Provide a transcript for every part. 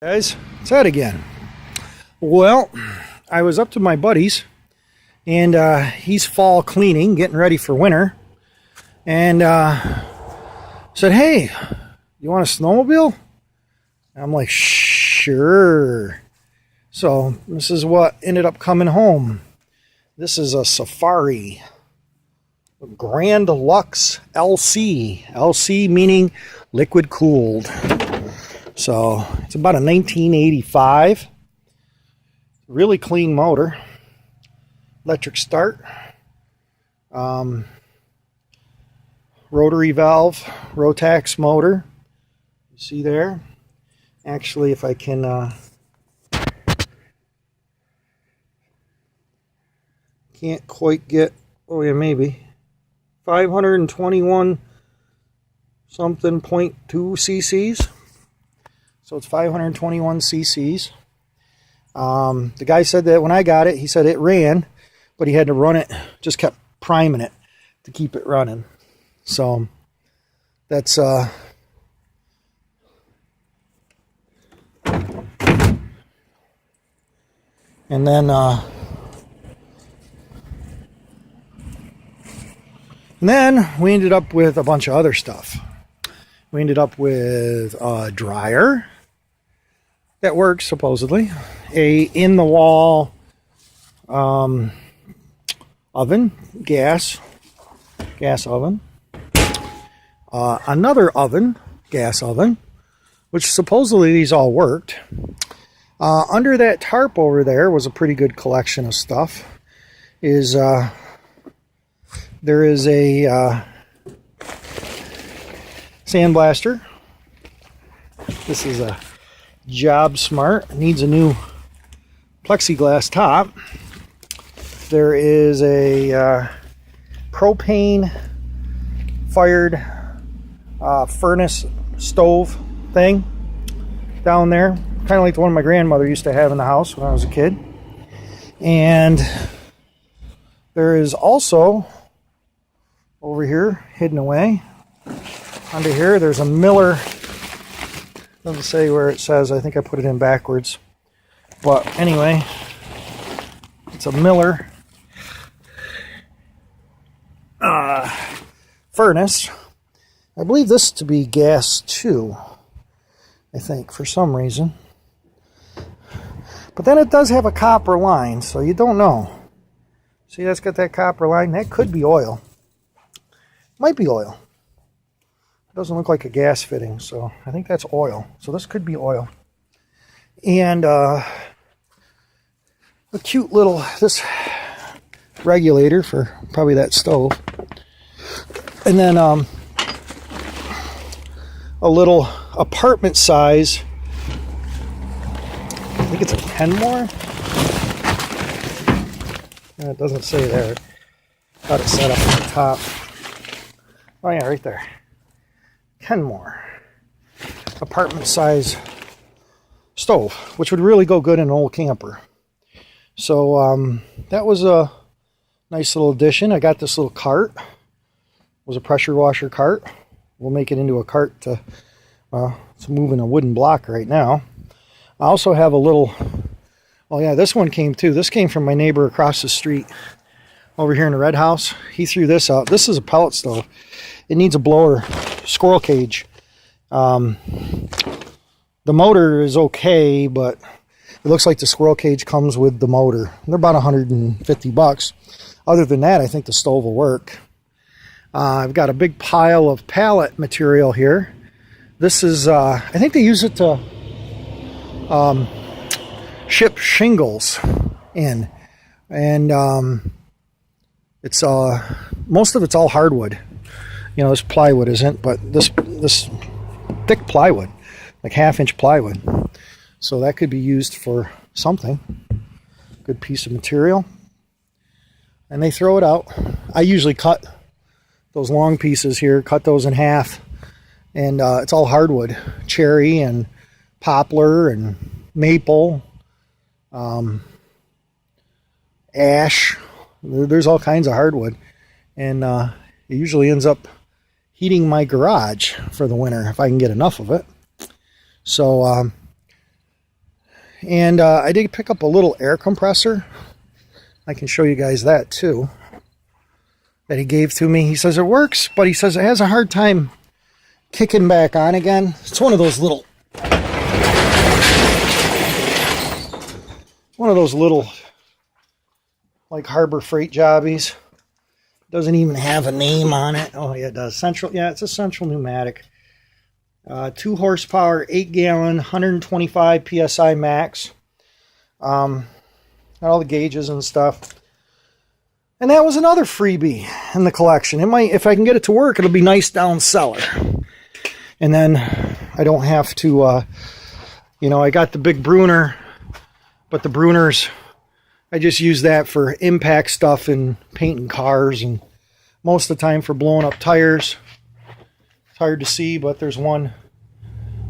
Guys, it's Ed again. Well, I was up to my buddy's and he's fall cleaning, getting ready for winter, and said, "Hey, you want a snowmobile?" And I'm like, "Sure." So this is what ended up coming home. This is a Safari Grand Lux LC. LC meaning liquid cooled. So it's about a 1985. Really clean motor. Electric start. Rotary valve. Rotax motor. You see there? Actually, if I can... can't quite get... oh yeah, maybe. 521 something 0.2 cc's. So it's 521 cc's. The guy said that when I got it, he said it ran, but he had to run it, just kept priming it to keep it running. So that's and then we ended up with a bunch of other stuff. We ended up with a dryer that works, supposedly, a in-the-wall oven, gas oven, another oven, gas oven, which supposedly these all worked. Under that tarp over there was a pretty good collection of stuff. There is a sandblaster. This is a Job Smart. It needs a new plexiglass top. There is a propane fired furnace stove thing down there, kind of like the one my grandmother used to have in the house when I was a kid. And there is also over here, hidden away under here, there's a Miller. Doesn't say where it says. I think I put it in backwards. But anyway, it's a Miller furnace. I believe this to be gas too, I think, for some reason. But then it does have a copper line, so you don't know. See, that's got that copper line. That could be oil. Might be oil. It doesn't look like a gas fitting, so I think that's oil. So this could be oil. And a cute little, this regulator for probably that stove. And then a little apartment size, I think it's a Kenmore. It doesn't say there. Got it set up at the top. Oh yeah, right there. Kenmore. Apartment size stove, which would really go good in an old camper. So that was a nice little addition. I got this little cart. It was a pressure washer cart. We'll make it into a cart to it's moving a wooden block right now. I also have a little, oh yeah, this one came too. This came from my neighbor across the street over here in the red house. He threw this out. This is a pellet stove. It needs a blower squirrel cage. The motor is okay, but it looks like the squirrel cage comes with the motor. They're about $150. Other than that, I think the stove will work. I've got a big pile of pallet material here. This is, I think they use it to ship shingles in. And it's most of it's all hardwood. You know, this plywood isn't, but this thick plywood, like 1/2-inch plywood. So that could be used for something. Good piece of material. And they throw it out. I usually cut those long pieces here, cut those in half. And it's all hardwood. Cherry and poplar and maple. Ash. There's all kinds of hardwood. And it usually ends up heating my garage for the winter if I can get enough of it. So And I did pick up a little air compressor. I can show you guys that too, that he gave to me. He says it works, but he says it has a hard time kicking back on again. It's one of those little like Harbor Freight jobbies. Doesn't even have a name on it. Oh yeah, it does. Central, yeah, it's a Central Pneumatic. 2 horsepower, 8 gallon, 125 psi max. Got all the gauges and stuff. And that was another freebie in the collection. It might, if I can get it to work, it'll be nice down cellar. And then I don't have to, you know, I got the big Bruner, but the Bruners, I just use that for impact stuff and painting cars, and most of the time for blowing up tires. It's hard to see, but there's one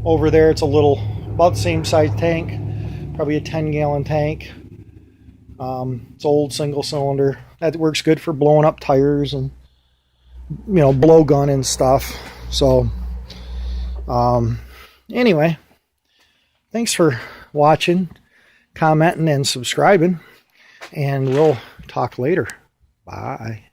over there. It's a little, about the same size tank, probably a 10-gallon tank. It's old single cylinder. That works good for blowing up tires and, you know, blowgun and stuff. So, anyway, thanks for watching, commenting, and subscribing, and we'll talk later. Bye.